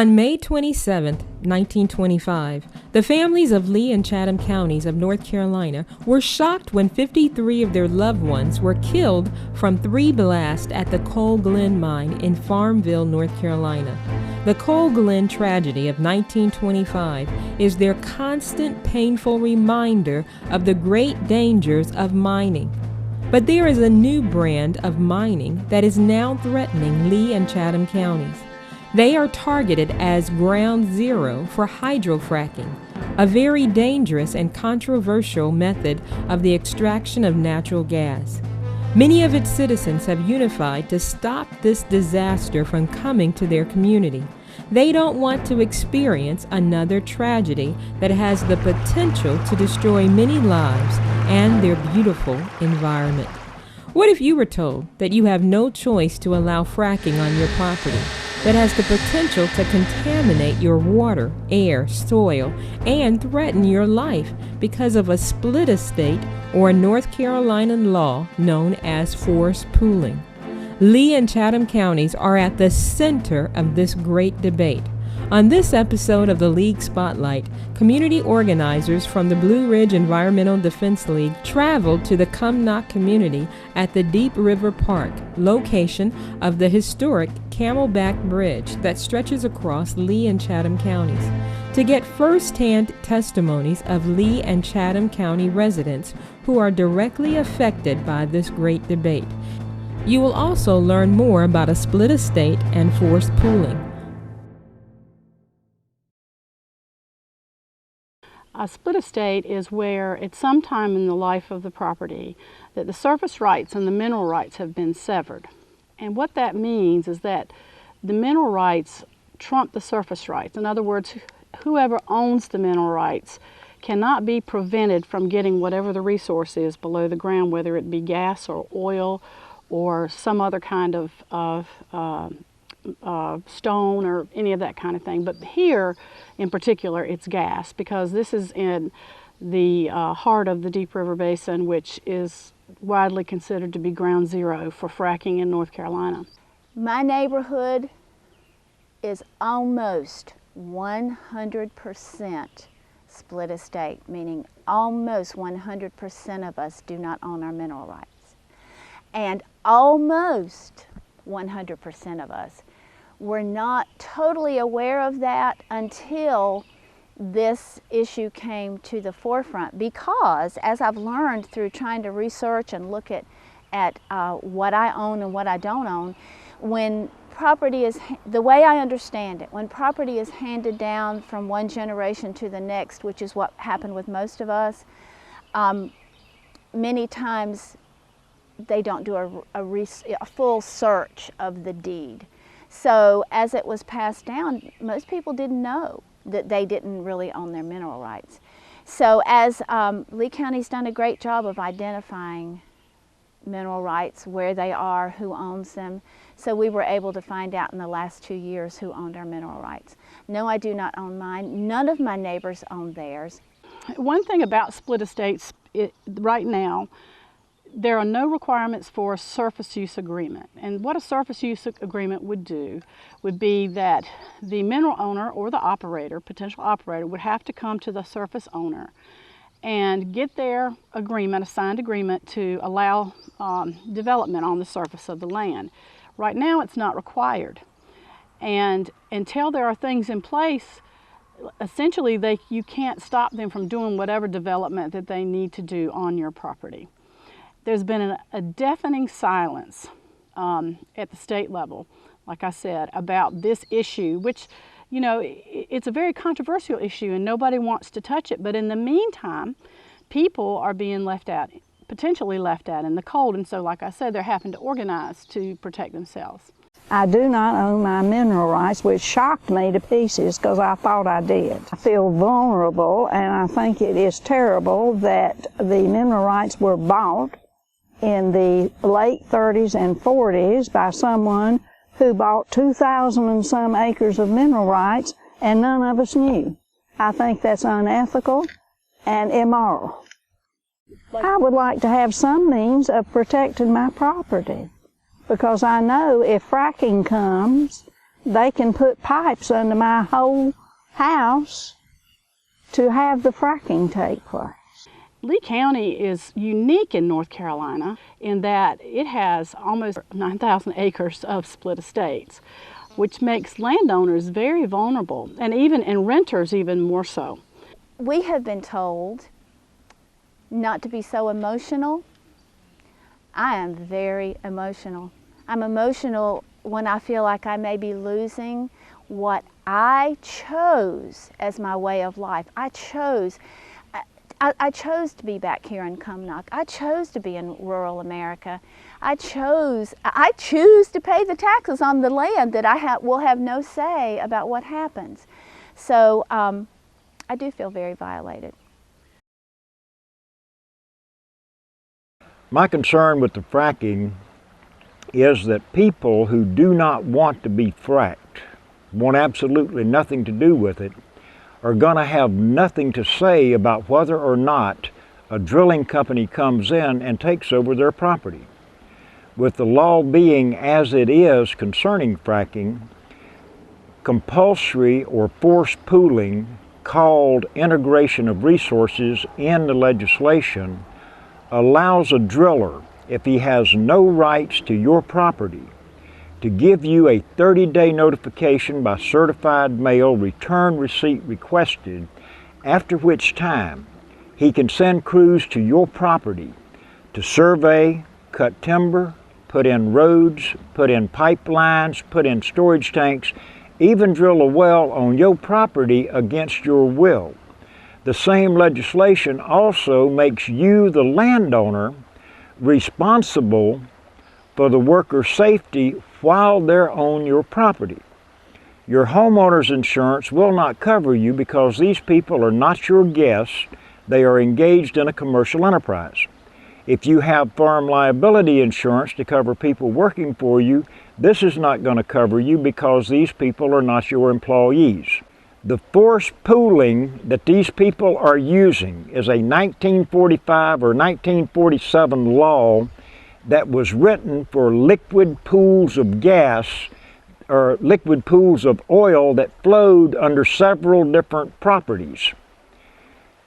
On May 27, 1925, the families of Lee and Chatham counties of North Carolina were shocked when 53 of their loved ones were killed from 3 blasts at the Coal Glen mine in Farmville, North Carolina. The Coal Glen tragedy of 1925 is their constant painful reminder of the great dangers of mining. But there is a new brand of mining that is now threatening Lee and Chatham counties. They are targeted as ground zero for hydrofracking, a very dangerous and controversial method of the extraction of natural gas. Many of its citizens have unified to stop this disaster from coming to their community. They don't want to experience another tragedy that has the potential to destroy many lives and their beautiful environment. What if you were told that you have no choice to allow fracking on your property that has the potential to contaminate your water, air, soil, and threaten your life because of a split estate or a North Carolina law known as forced pooling? Lee and Chatham counties are at the center of this great debate. On this episode of the League Spotlight, community organizers from the Blue Ridge Environmental Defense League traveled to the Cumnock community at the Deep River Park, location of the historic Camelback Bridge that stretches across Lee and Chatham counties, to get first-hand testimonies of Lee and Chatham County residents who are directly affected by this great debate. You will also learn more about a split estate and forced pooling. A split estate is where at some time in the life of the property that the surface rights and the mineral rights have been severed. And what that means is that the mineral rights trump the surface rights. In other words, whoever owns the mineral rights cannot be prevented from getting whatever the resource is below the ground, whether it be gas or oil or some other kind of stone or any of that kind of thing. But here in particular it's gas, because this is in the heart of the Deep River Basin, which is widely considered to be ground zero for fracking in North Carolina. My neighborhood is almost 100% split estate, meaning almost 100% of us do not own our mineral rights. And almost 100% of us were not totally aware of that until this issue came to the forefront, because as I've learned through trying to research and look at what I own and what I don't own, when property is, the way I understand it, when property is handed down from one generation to the next, which is what happened with most of us, many times they don't do a full search of the deed. So as it was passed down, most people didn't know that they didn't really own their mineral rights. So as Lee County's done a great job of identifying mineral rights, where they are, who owns them, so we were able to find out in the last 2 years who owned our mineral rights. No, I do not own mine. None of my neighbors own theirs. One thing about split estates right now, there are no requirements for a surface use agreement. And what a surface use agreement would do would be that the mineral owner or the operator, potential operator, would have to come to the surface owner and get their agreement, a signed agreement, to allow development on the surface of the land. Right now it's not required. And until there are things in place, essentially you can't stop them from doing whatever development that they need to do on your property. There's been a deafening silence at the state level, like I said, about this issue, which, you know, it's a very controversial issue and nobody wants to touch it. But in the meantime, people are being left out, potentially left out in the cold. And so, like I said, they're having to organize to protect themselves. I do not own my mineral rights, which shocked me to pieces because I thought I did. I feel vulnerable, and I think it is terrible that the mineral rights were bought in the late 30s and 40s by someone who bought 2,000 and some acres of mineral rights, and none of us knew. I think that's unethical and immoral. I would like to have some means of protecting my property, because I know if fracking comes they can put pipes under my whole house to have the fracking take place. Lee County is unique in North Carolina in that it has almost 9,000 acres of split estates, which makes landowners very vulnerable, and renters even more so. We have been told not to be so emotional. I am very emotional. I'm emotional when I feel like I may be losing what I chose as my way of life. I chose to be back here in Cumnock. I chose to be in rural America. I choose to pay the taxes on the land that will have no say about what happens. So I do feel very violated. My concern with the fracking is that people who do not want to be fracked, want absolutely nothing to do with it, are going to have nothing to say about whether or not a drilling company comes in and takes over their property. With the law being as it is concerning fracking, compulsory or forced pooling, called integration of resources in the legislation, allows a driller, if he has no rights to your property, to give you a 30-day notification by certified mail, return receipt requested, after which time he can send crews to your property to survey, cut timber, put in roads, put in pipelines, put in storage tanks, even drill a well on your property against your will. The same legislation also makes you, the landowner, responsible for the worker's safety while they're on your property. Your homeowner's insurance will not cover you because these people are not your guests. They are engaged in a commercial enterprise. If you have farm liability insurance to cover people working for you, this is not going to cover you because these people are not your employees. The forced pooling that these people are using is a 1945 or 1947 law that was written for liquid pools of gas or liquid pools of oil that flowed under several different properties.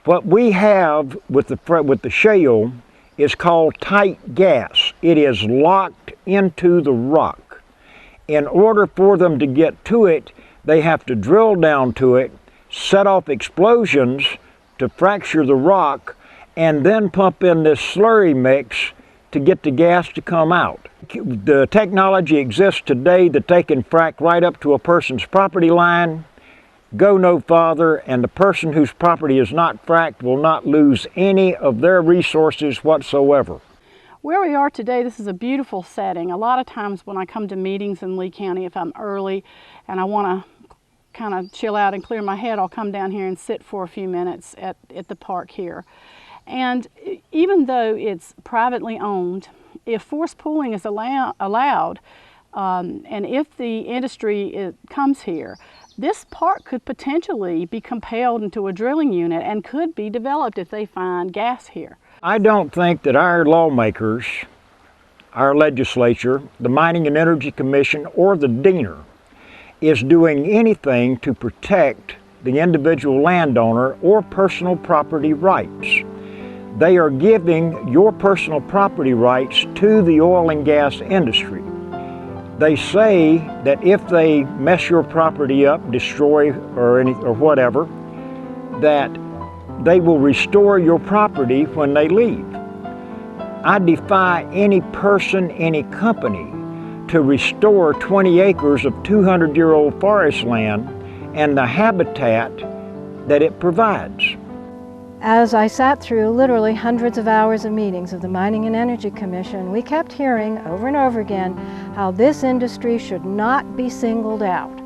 What we have with the shale is called tight gas. It is locked into the rock. In order for them to get to it, they have to drill down to it, set off explosions to fracture the rock, and then pump in this slurry mix to get the gas to come out. The technology exists today that they can frack right up to a person's property line, go no farther, and the person whose property is not fracked will not lose any of their resources whatsoever. Where we are today, this is a beautiful setting. A lot of times when I come to meetings in Lee County, if I'm early and I want to kind of chill out and clear my head, I'll come down here and sit for a few minutes at the park here. And even though it's privately owned, if forced pooling is allowed, and if the industry comes here, this park could potentially be compelled into a drilling unit and could be developed if they find gas here. I don't think that our lawmakers, our legislature, the Mining and Energy Commission, or the DENR is doing anything to protect the individual landowner or personal property rights. They are giving your personal property rights to the oil and gas industry. They say that if they mess your property up, destroy or whatever, that they will restore your property when they leave. I defy any person, any company to restore 20 acres of 200-year-old forest land and the habitat that it provides. As I sat through literally hundreds of hours of meetings of the Mining and Energy Commission, we kept hearing over and over again how this industry should not be singled out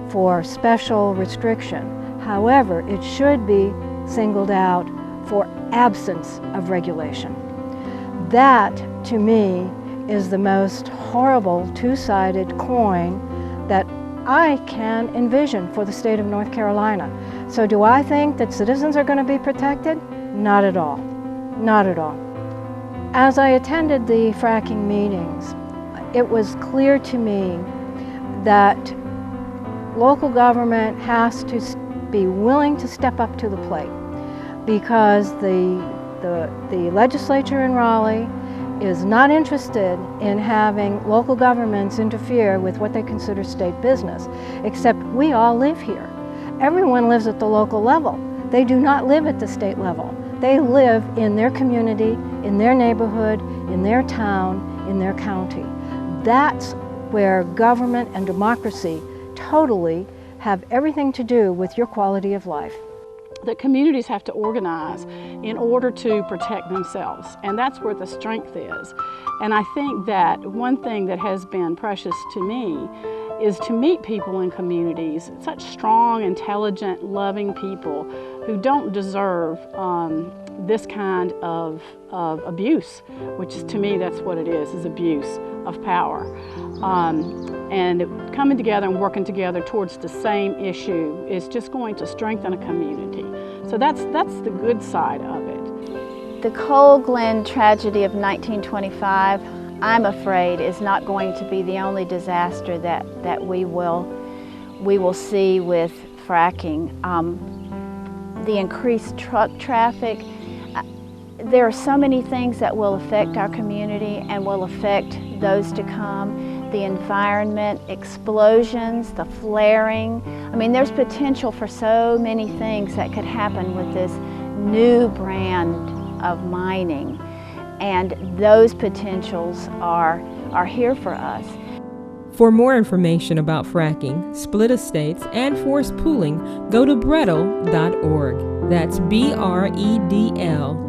for special restriction. However, it should be singled out for absence of regulation. That, to me, is the most horrible two-sided coin that I can envision for the state of North Carolina. So do I think that citizens are going to be protected? Not at all. Not at all. As I attended the fracking meetings, it was clear to me that local government has to be willing to step up to the plate, because the legislature in Raleigh is not interested in having local governments interfere with what they consider state business, except we all live here. Everyone lives at the local level. They do not live at the state level. They live in their community, in their neighborhood, in their town, in their county. That's where government and democracy totally have everything to do with your quality of life. That communities have to organize in order to protect themselves, and that's where the strength is. And I think that one thing that has been precious to me is to meet people in communities, such strong, intelligent, loving people who don't deserve this kind of abuse, which is, to me, that's what it is abuse of power. And coming together and working together towards the same issue is just going to strengthen a community. So that's the good side of it. The Coal Glen tragedy of 1925, I'm afraid, is not going to be the only disaster that we will see with fracking. The increased truck traffic, there are so many things that will affect our community and will affect those to come. The environment, explosions, the flaring. I mean, there's potential for so many things that could happen with this new brand of mining. And those potentials are here for us. For more information about fracking, split estates, and forced pooling, go to BREDL.org. That's BREDL.org.